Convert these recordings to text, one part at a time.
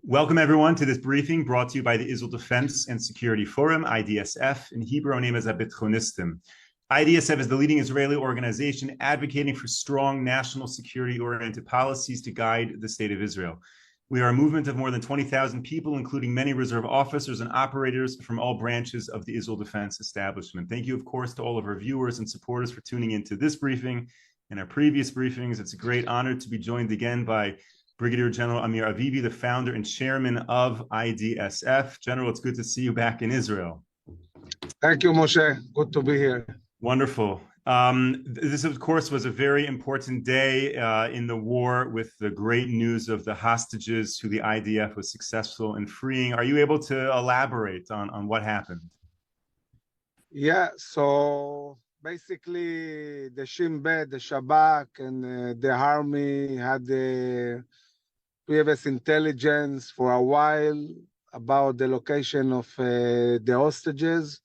Welcome, everyone, to this briefing brought to you by the Israel Defense and Security Forum, IDSF, in Hebrew name as Abitchonistim. IDSF is the leading Israeli organization advocating for strong national security-oriented policies to guide the state of Israel. We are a movement of more than 20,000 people, including many reserve officers and operators from all branches of the Israel Defense establishment. Thank you, of course, to all of our viewers and supporters for tuning into this briefing and our previous briefings. It's a great honor to be joined again by Brigadier General Amir Avivi, the founder and chairman of IDSF. General, it's good to see you back in Israel. Thank you, Moshe. Good to be here. Wonderful. This, of course, was a very important day in the war with the great news of the hostages who the IDF was successful in freeing. Are you able to elaborate on what happened? Yeah, so basically the Shin Bet, the Shabak, and the army had the previous intelligence for a while about the location of the hostages.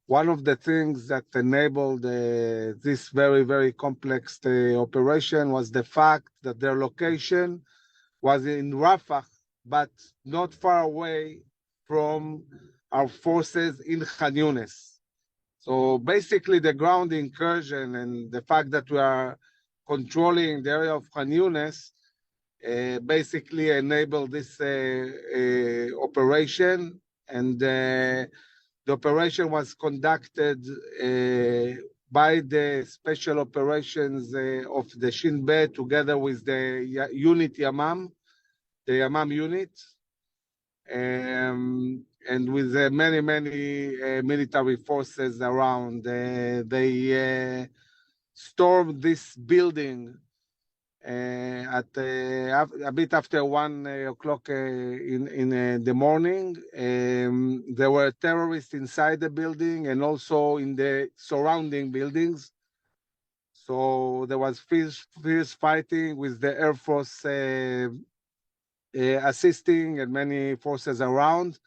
One of the things that enabled this very, very complex operation was the fact that their location was in Rafah, but not far away from our forces in Khan Yunis. So basically the ground incursion and the fact that we are controlling the area of Khan Yunis basically enabled this operation, and the operation was conducted by the special operations of the Shin Bet together with the unit Yamam, the Yamam unit, and with many military forces around. They stormed this building at a bit after 1 o'clock in the morning. There were terrorists inside the building and also in the surrounding buildings. So there was fierce fighting with the Air Force assisting and many forces around.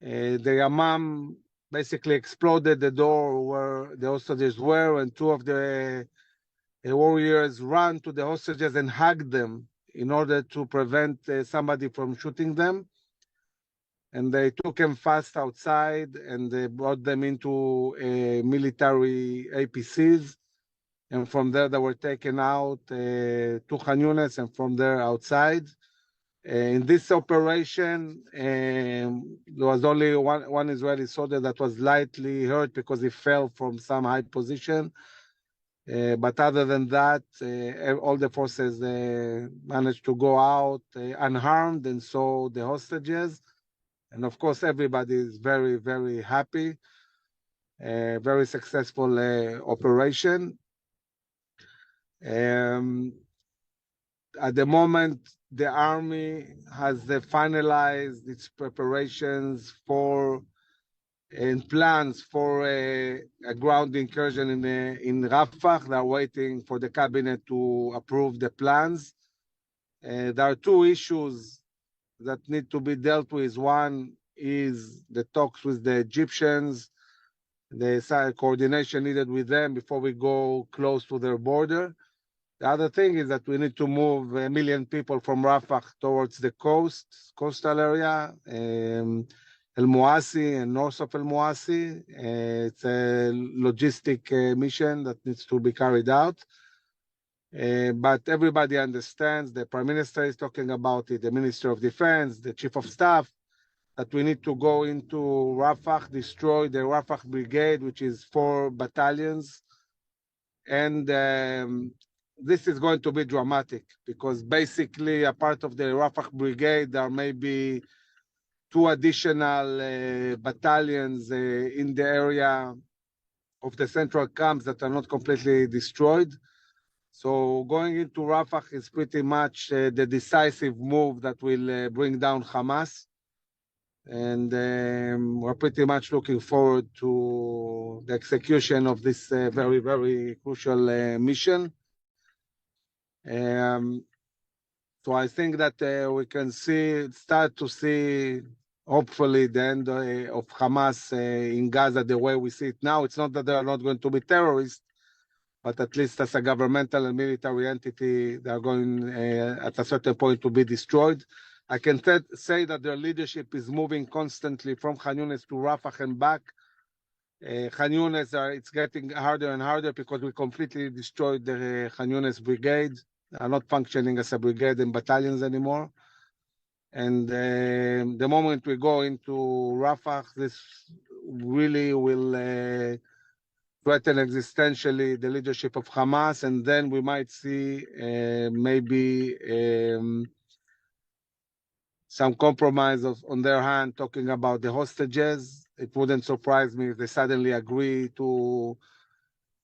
The Yamam basically exploded the door where the hostages were, and two of the warriors ran to the hostages and hugged them in order to prevent somebody from shooting them. And they took them fast outside and they brought them into military APCs. And from there, they were taken out to Khan Yunis, and from there outside. In this operation, there was only one Israeli soldier that was lightly hurt because he fell from some high position. But other than that, all the forces managed to go out unharmed, and so the hostages. And of course, everybody is very, very happy. Very successful operation. At the moment, the army has finalized its preparations for and plans for a ground incursion in Rafah. They're waiting for the cabinet to approve the plans. There are two issues that need to be dealt with. One is the talks with the Egyptians, the coordination needed with them before we go close to their border. The other thing is that we need to move 1 million people from Rafah towards the coastal area, El Mouassi and north of El Mouassi. It's a logistic mission that needs to be carried out. But everybody understands, the Prime Minister is talking about it, the Minister of Defense, the Chief of Staff, that we need to go into Rafah, destroy the Rafah Brigade, which is 4 battalions. And this is going to be dramatic because basically a part of the Rafah Brigade, there may be 2 additional battalions in the area of the central camps that are not completely destroyed. So going into Rafah is pretty much the decisive move that will bring down Hamas. And we're pretty much looking forward to the execution of this very, very crucial mission. So I think that we can start to see, hopefully, the end of Hamas in Gaza the way we see it now. It's not that they are not going to be terrorists, but at least as a governmental and military entity, they are going at a certain point to be destroyed. I can say that their leadership is moving constantly from Khan Yunis to Rafah and back. Khan Yunis, it's getting harder and harder because we completely destroyed the Khan Yunis brigade. They are not functioning as a brigade and battalions anymore. And the moment we go into Rafah, this really will threaten existentially the leadership of Hamas, and then we might see maybe some compromise on their hand, talking about the hostages. It wouldn't surprise me if they suddenly agree to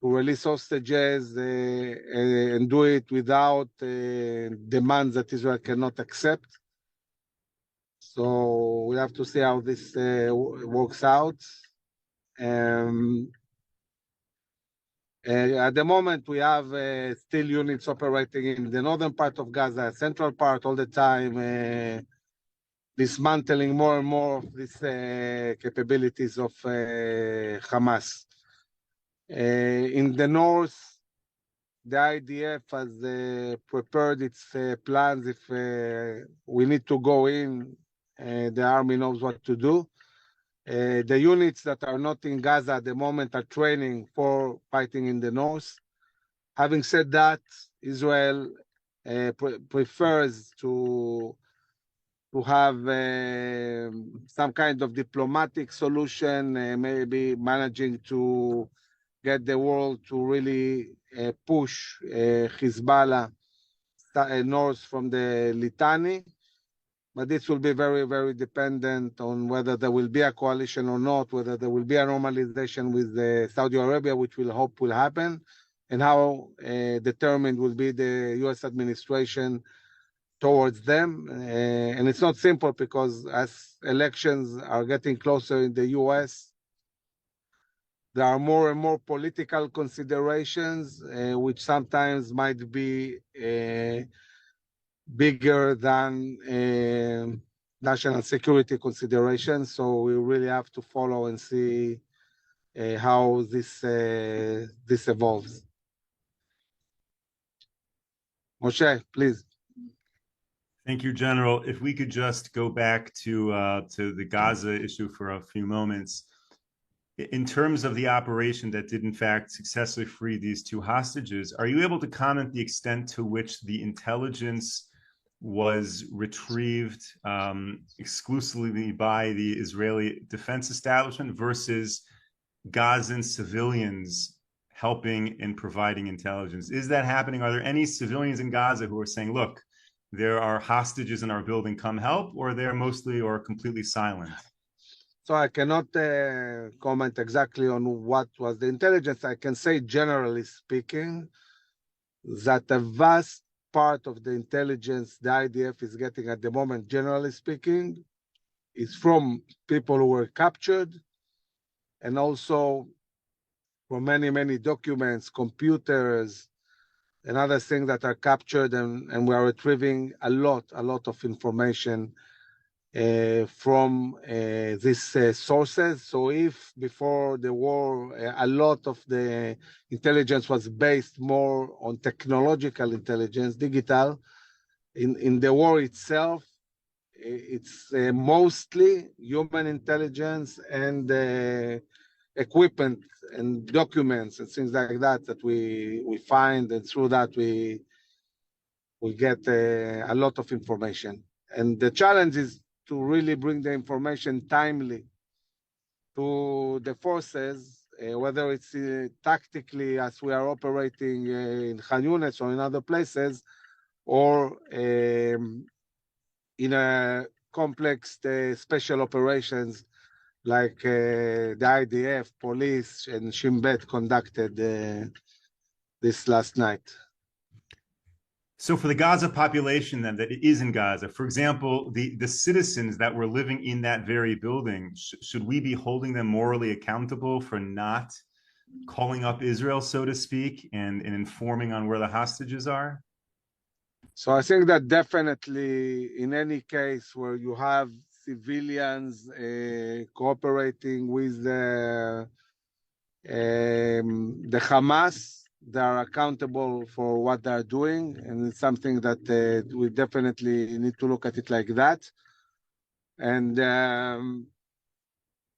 release hostages and do it without demands that Israel cannot accept. So we have to see how this works out. At the moment, we have still units operating in the northern part of Gaza, central part all the time, dismantling more and more of these capabilities of Hamas. In the north, the IDF has prepared its plans. If we need to go in, the army knows what to do. The units that are not in Gaza at the moment are training for fighting in the north. Having said that, Israel prefers to have some kind of diplomatic solution, maybe managing to get the world to really push Hezbollah north from the Litani. But this will be very, very dependent on whether there will be a coalition or not, whether there will be a normalization with Saudi Arabia, which we'll hope will happen, and how determined will be the US administration towards them. And it's not simple because as elections are getting closer in the US, there are more and more political considerations, which sometimes might be bigger than national security considerations. So we really have to follow and see how this evolves. Moshe, please. Thank you, General. If we could just go back to the Gaza issue for a few moments. In terms of the operation that did in fact successfully free these two hostages, are you able to comment the extent to which the intelligence was retrieved exclusively by the Israeli defense establishment versus Gazan civilians helping and providing intelligence? Is that happening? Are there any civilians in Gaza who are saying, look, there are hostages in our building, come help, or they're mostly or completely silent? So I cannot comment exactly on what was the intelligence. I can say, generally speaking, that a vast part of the intelligence the IDF is getting at the moment, generally speaking, is from people who were captured, and also from many, many documents, computers, and other things that are captured, and we are retrieving a lot of information from these sources. So if before the war, a lot of the intelligence was based more on technological intelligence, digital, in the war itself, it's mostly human intelligence and equipment and documents and things like that that we find, and through that we get a lot of information. And the challenge is to really bring the information timely to the forces, whether it's tactically as we are operating in Khan Yunis or in other places, or in a complex special operations like the IDF, police, and Shin Bet conducted this last night. So for the Gaza population then that is in Gaza, for example, the citizens that were living in that very building, should we be holding them morally accountable for not calling up Israel, so to speak, and informing on where the hostages are? So I think that definitely in any case where you have civilians cooperating with the Hamas, they are accountable for what they are doing, and it's something that we definitely need to look at it like that. And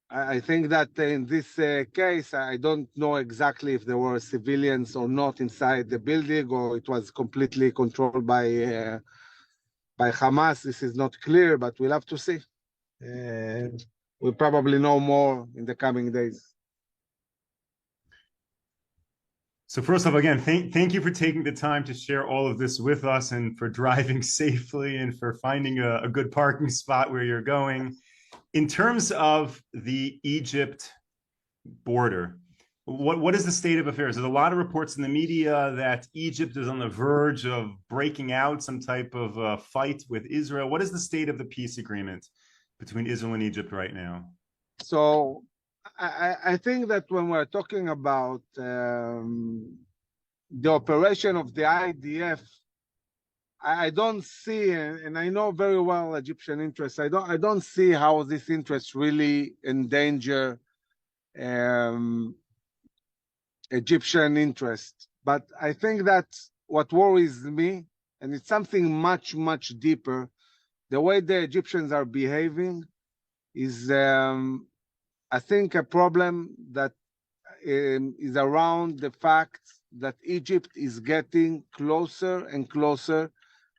I think that in this case, I don't know exactly if there were civilians or not inside the building, or it was completely controlled by Hamas. This is not clear, but we'll have to see. We'll probably know more in the coming days. So first off, again, thank you for taking the time to share all of this with us, and for driving safely, and for finding a good parking spot where you're going. In terms of the Egypt border, what is the state of affairs? There's a lot of reports in the media that Egypt is on the verge of breaking out some type of fight with Israel. What is the state of the peace agreement between Israel and Egypt right now? So I think that when we're talking about the operation of the IDF, I don't see, and I know very well Egyptian interests. I don't see how this interest really endanger Egyptian interest. But I think that what worries me, and it's something much, much deeper, the way the Egyptians are behaving is, I think, a problem that is around the fact that Egypt is getting closer and closer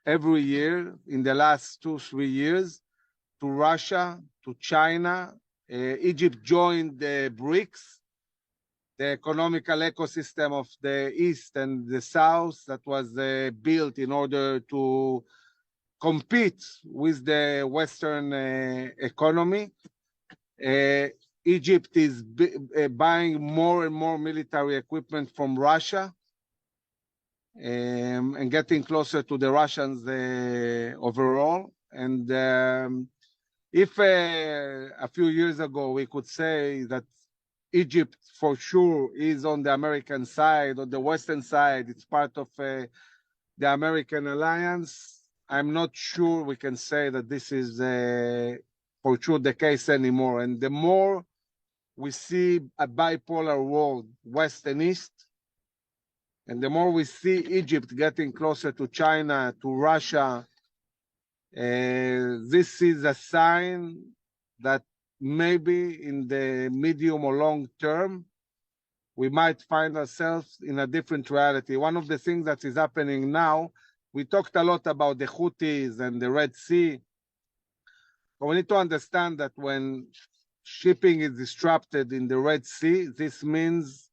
every year in the last 2-3 years to Russia, to China. Egypt joined the BRICS, the economical ecosystem of the East and the South that was built in order to compete with the Western economy. Egypt is buying more and more military equipment from Russia, and getting closer to the Russians overall. And if a few years ago we could say that Egypt for sure is on the American side, on the Western side, it's part of the American alliance, I'm not sure we can say that this is for sure the case anymore. And the more we see a bipolar world, West and East, and the more we see Egypt getting closer to China, to Russia, this is a sign that maybe in the medium or long term, we might find ourselves in a different reality. One of the things that is happening now, we talked a lot about the Houthis and the Red Sea. But we need to understand that when shipping is disrupted in the Red Sea, this means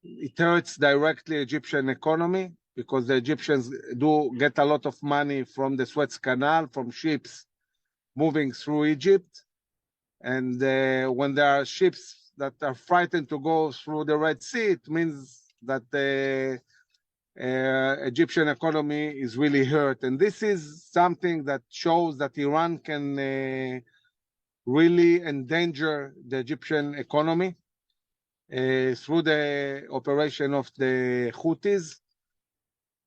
it hurts directly Egyptian economy, because the Egyptians do get a lot of money from the Suez Canal, from ships moving through Egypt. And when there are ships that are frightened to go through the Red Sea, it means that the Egyptian economy is really hurt. And this is something that shows that Iran can really endanger the Egyptian economy through the operation of the Houthis.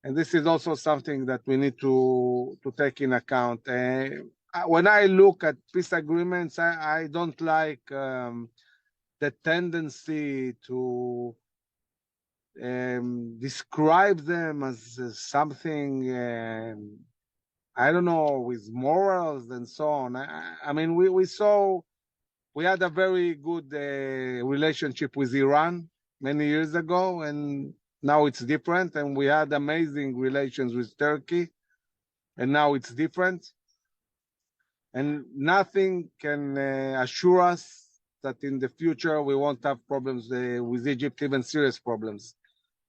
And this is also something that we need to take in account. When I look at peace agreements, I don't like the tendency to describe them as something, I don't know, with morals and so on. I mean, we had a very good relationship with Iran many years ago, and now it's different. And we had amazing relations with Turkey, and now it's different. And nothing can assure us that in the future we won't have problems with Egypt, even serious problems.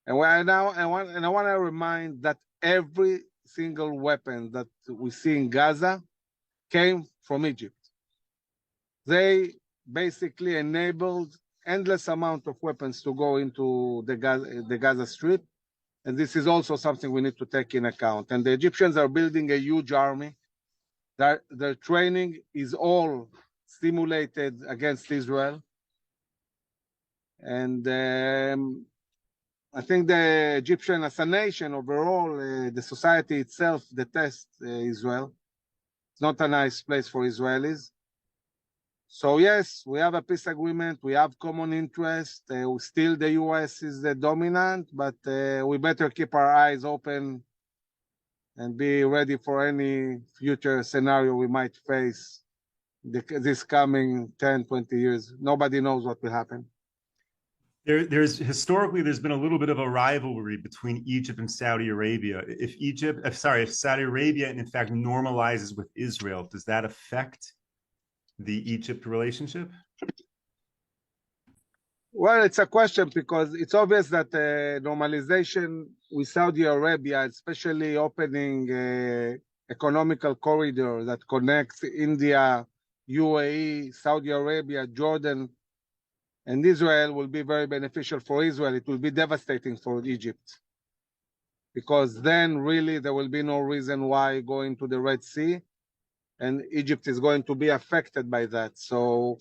And I want to remind that every single weapon that we see in Gaza came from Egypt. They basically enabled endless amount of weapons to go into the Gaza Strip. And this is also something we need to take in account. And the Egyptians are building a huge army. Their training is all simulated against Israel. And I think the Egyptian, as a nation overall, the society itself detests Israel. It's not a nice place for Israelis. So yes, we have a peace agreement. We have common interest. Still, the U.S. is the dominant, but we better keep our eyes open and be ready for any future scenario we might face this coming 10, 20 years. Nobody knows what will happen. There's historically been a little bit of a rivalry between Egypt and Saudi Arabia. If Saudi Arabia in fact normalizes with Israel, does that affect the Egypt relationship? Well, it's a question because it's obvious that normalization with Saudi Arabia, especially opening economical corridor that connects India, UAE, Saudi Arabia, Jordan, and Israel, will be very beneficial for Israel. It will be devastating for Egypt, because then really there will be no reason why going to the Red Sea, and Egypt is going to be affected by that. So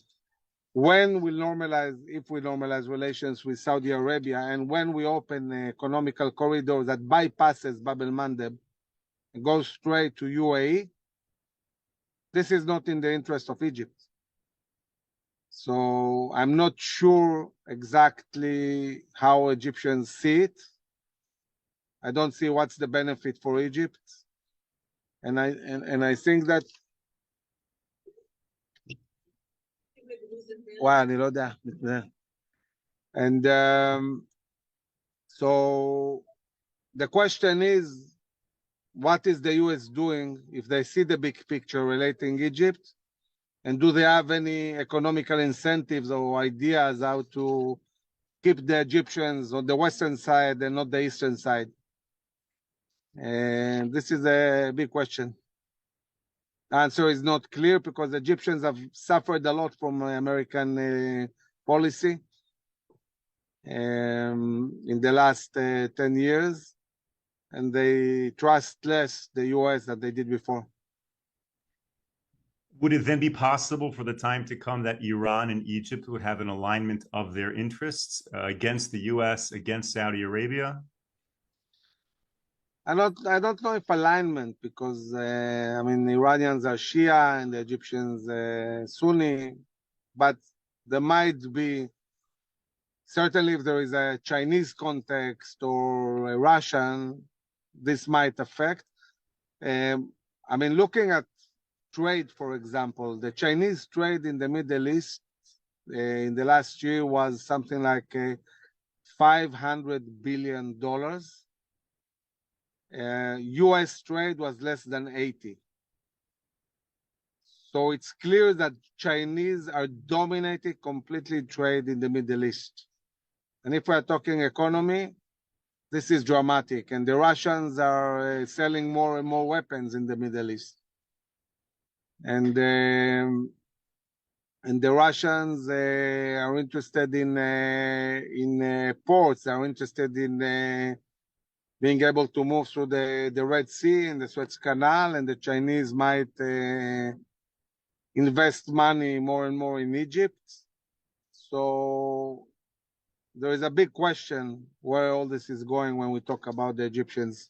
when we normalize, if we normalize relations with Saudi Arabia, and when we open an economical corridor that bypasses Bab el-Mandeb and goes straight to UAE, this is not in the interest of Egypt. So I'm not sure exactly how Egyptians see it. I don't see what's the benefit for Egypt. And I think that and so the question is, what is the US doing if they see the big picture relating Egypt? And do they have any economical incentives or ideas how to keep the Egyptians on the western side and not the eastern side? And this is a big question. The answer is not clear because the Egyptians have suffered a lot from American policy in the last 10 years, and they trust less the US than they did before. Would it then be possible for the time to come that Iran and Egypt would have an alignment of their interests against the US, against Saudi Arabia? I don't know if alignment, because I mean, Iranians are Shia and the Egyptians Sunni, but there might be, certainly if there is a Chinese context or a Russian, this might affect. I mean, looking at trade, for example, the Chinese trade in the Middle East in the last year was something like $500 billion. US trade was less than 80. So it's clear that Chinese are dominating completely trade in the Middle East. And if we're talking economy, this is dramatic. And the Russians are selling more and more weapons in the Middle East. And the Russians are interested in ports, are interested in being able to move through the Red Sea and the Suez Canal, and the Chinese might invest money more and more in Egypt. So there is a big question where all this is going when we talk about the Egyptians.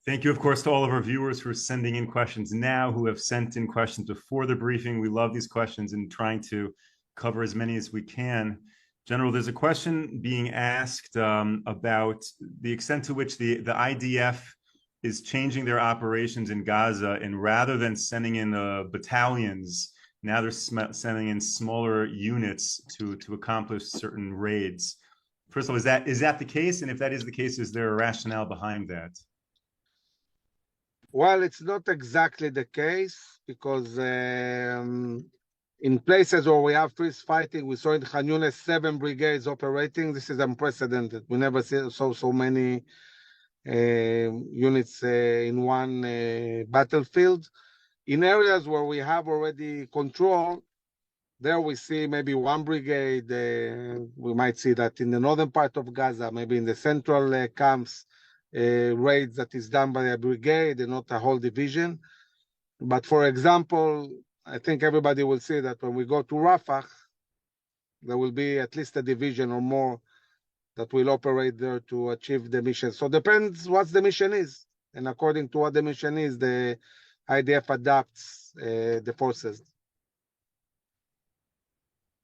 Thank you, of course, to all of our viewers who are sending in questions now, who have sent in questions before the briefing. We love these questions and trying to cover as many as we can. General, there's a question being asked about the extent to which the IDF is changing their operations in Gaza, and rather than sending in battalions, now they're sending in smaller units to accomplish certain raids. First of all, is that the case? And if that is the case, is there a rationale behind that? Well, it's not exactly the case, because in places where we have freeze fighting, we saw in Khan Yunis 7 brigades operating. This is unprecedented. We never saw so many units in one battlefield. In areas where we have already control, there we see maybe 1 brigade. We might see that in the northern part of Gaza, maybe in the central camps, raids that is done by a brigade and not a whole division. But for example, I think everybody will see that when we go to Rafah, there will be at least a division or more that will operate there to achieve the mission. So depends what the mission is. And according to what the mission is, the IDF adapts the forces.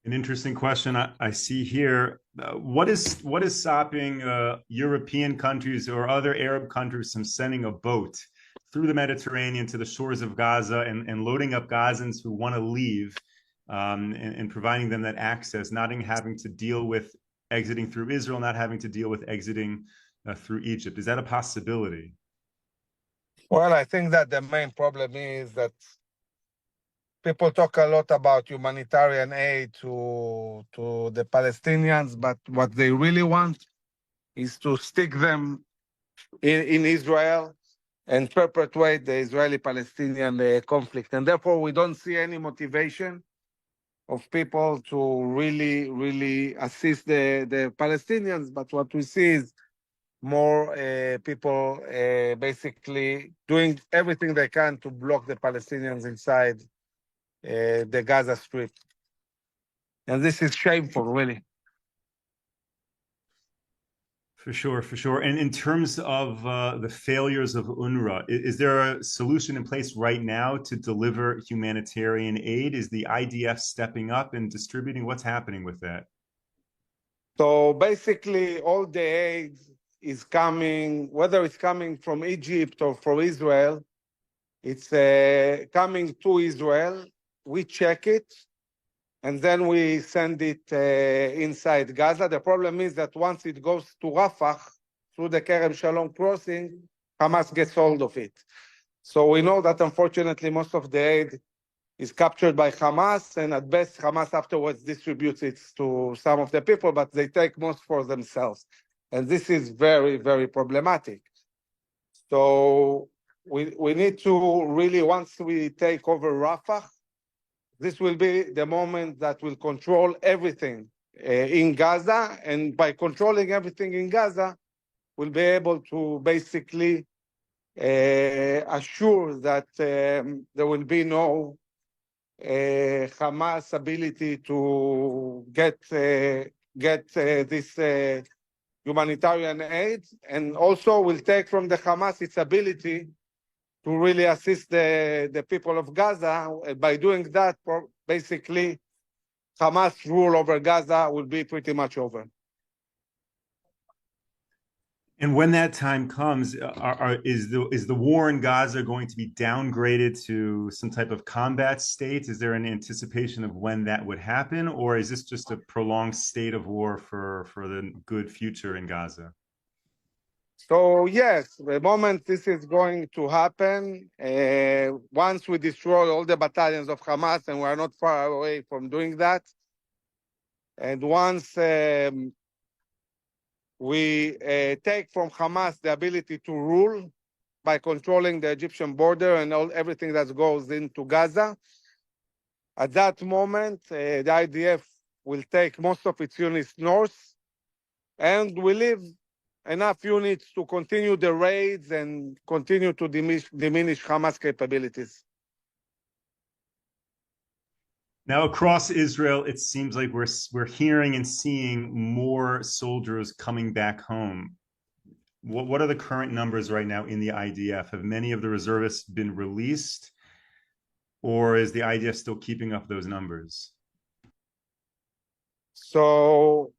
An interesting question I see here. What is stopping European countries or other Arab countries from sending a boat through the Mediterranean to the shores of Gaza and loading up Gazans who want to leave and providing them that access, not having to deal with exiting through Israel, not having to deal with exiting through Egypt? Is that a possibility? Well, I think that the main problem is that people talk a lot about humanitarian aid to the Palestinians, but what they really want is to stick them in Israel and perpetuate the Israeli-Palestinian conflict. And therefore, we don't see any motivation of people to really assist the Palestinians. But what we see is more people basically doing everything they can to block the Palestinians inside the Gaza Strip. And this is shameful, really. For sure, for sure. And in terms of the failures of UNRWA, is there a solution in place right now to deliver humanitarian aid? Is the IDF stepping up and distributing? What's happening with that? So basically, all the aid is coming, whether it's coming from Egypt or from Israel, it's coming to Israel. We check it, and then we send it inside Gaza. The problem is that once it goes to Rafah, through the Kerem Shalom crossing, Hamas gets hold of it. So we know that unfortunately most of the aid is captured by Hamas, and at best Hamas afterwards distributes it to some of the people, but they take most for themselves. And this is very, very problematic. So we need to really, once we take over Rafah, this will be the moment that will control everything in Gaza. And by controlling everything in Gaza, we'll be able to basically assure that there will be no Hamas ability to get this humanitarian aid, and also will take from the Hamas its ability to really assist the people of Gaza. By doing that, basically, Hamas rule over Gaza will be pretty much over. And when that time comes, is the war in Gaza going to be downgraded to some type of combat state? Is there an anticipation of when that would happen, or is this just a prolonged state of war for the good future in Gaza? So yes, the moment this is going to happen, once we destroy all the battalions of Hamas, and we are not far away from doing that, and once we take from Hamas the ability to rule by controlling the Egyptian border and everything that goes into Gaza, at that moment, the IDF will take most of its units north, and will leave enough units to continue the raids and continue to diminish Hamas capabilities. Now, across Israel, it seems like we're hearing and seeing more soldiers coming back home. What are the current numbers right now in the IDF? Have many of the reservists been released, or is the IDF still keeping up those numbers? So,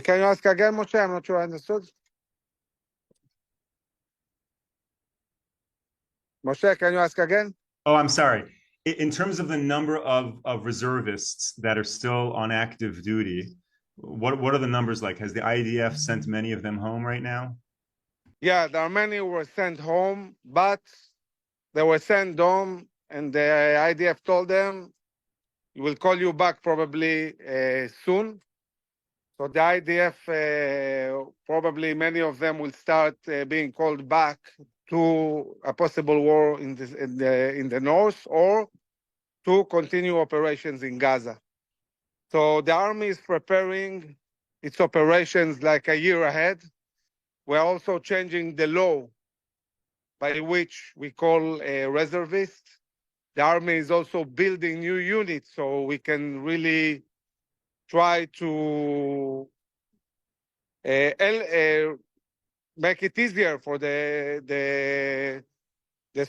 can you ask again, Moshe? I'm not sure I understood. Moshe, can you ask again? Oh, I'm sorry. In terms of the number of reservists that are still on active duty, what are the numbers like? Has the IDF sent many of them home right now? Yeah, there are many who were sent home, but they were sent home, and the IDF told them, "We will call you back probably soon." So the IDF, probably many of them will start being called back to a possible war in the north, or to continue operations in Gaza. So the army is preparing its operations like a year ahead. We're also changing the law by which we call a reservist. The army is also building new units so we can really try to make it easier for the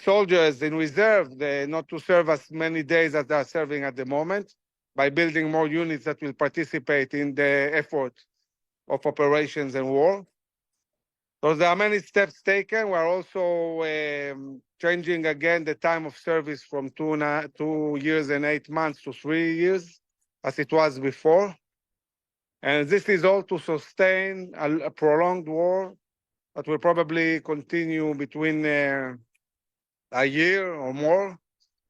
soldiers in reserve not to serve as many days as they are serving at the moment. by building more units that will participate in the effort of operations and war. So there are many steps taken. We're also changing again the time of service from 2 years and 8 months to 3 years, as it was before. And this is all to sustain a prolonged war that will probably continue between a year or more.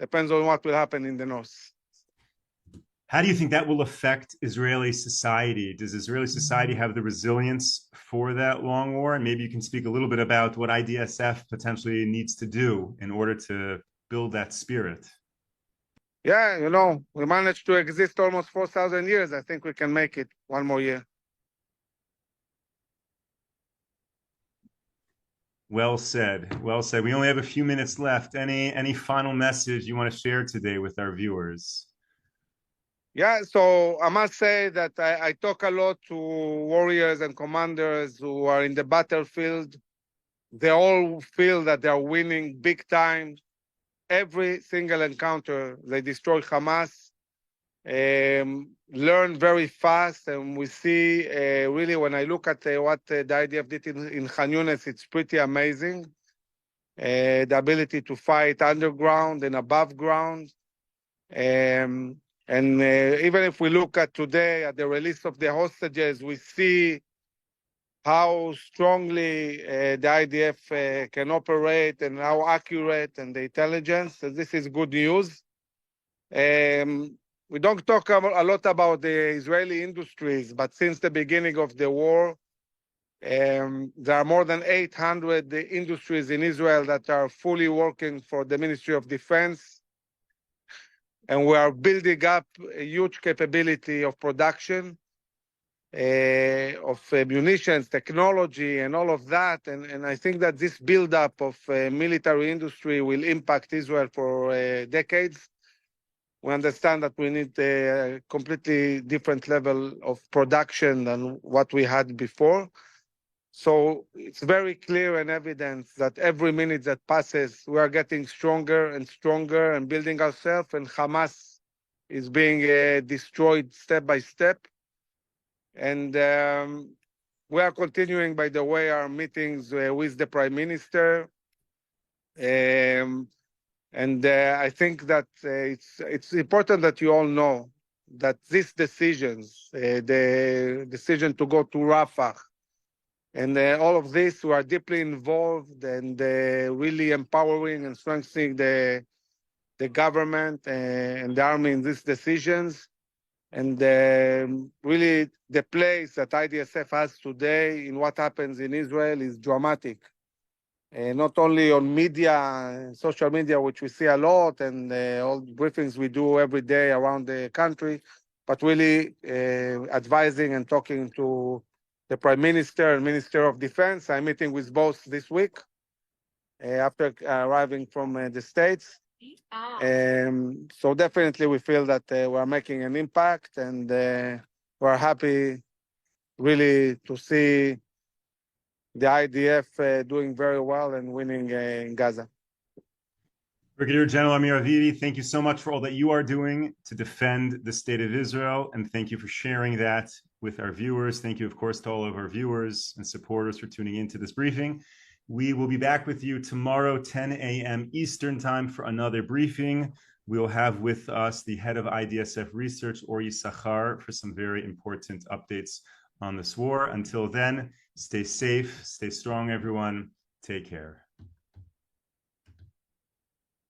Depends on what will happen in the north. How do you think that will affect Israeli society? Does Israeli society have the resilience for that long war? And maybe you can speak a little bit about what IDSF potentially needs to do in order to build that spirit. Yeah, you know, we managed to exist almost 4,000 years. I think we can make it one more year. Well said. Well said. We only have a few minutes left. Any final message you want to share today with our viewers? Yeah, so I must say that I talk a lot to warriors and commanders who are in the battlefield. They all feel that they are winning big time. Every single encounter, they destroy Hamas, learn very fast. And we see, really, when I look at what the IDF did in Khan Yunis, it's pretty amazing. The ability to fight underground and above ground. And even if we look at today, at the release of the hostages, we see how strongly the IDF can operate and how accurate and the intelligence. So this is good news. We don't talk a lot about the Israeli industries, but since the beginning of the war, there are more than 800 industries in Israel that are fully working for the Ministry of Defense. And we are building up a huge capability of production, of munitions, technology, and all of that. And I think that this buildup of military industry will impact Israel for decades. We understand that we need a completely different level of production than what we had before. So it's very clear and evident that every minute that passes, we are getting stronger and stronger and building ourselves, and Hamas is being destroyed step by step. And we are continuing, by the way, our meetings with the Prime Minister. I think that it's important that you all know that these decisions, the decision to go to Rafah, and all of this, we are deeply involved and really empowering and strengthening the government and the army in these decisions. And really, the place that IDSF has today in what happens in Israel is dramatic. Not only on media, social media, which we see a lot, and all the briefings we do every day around the country, but really advising and talking to the Prime Minister and Minister of Defense. I'm meeting with both this week after arriving from the States. So definitely we feel that we're making an impact, and we're happy really to see the IDF doing very well and winning in Gaza. Brigadier General Amir Avivi, thank you so much for all that you are doing to defend the state of Israel, and thank you for sharing that with our viewers. Thank you, of course, to all of our viewers and supporters for tuning into this briefing. We will be back with you tomorrow, 10 a.m. Eastern time, for another briefing. We will have with us the head of IDSF Research, Or Yisachar, for some very important updates on this war. Until then, stay safe, stay strong, everyone. Take care.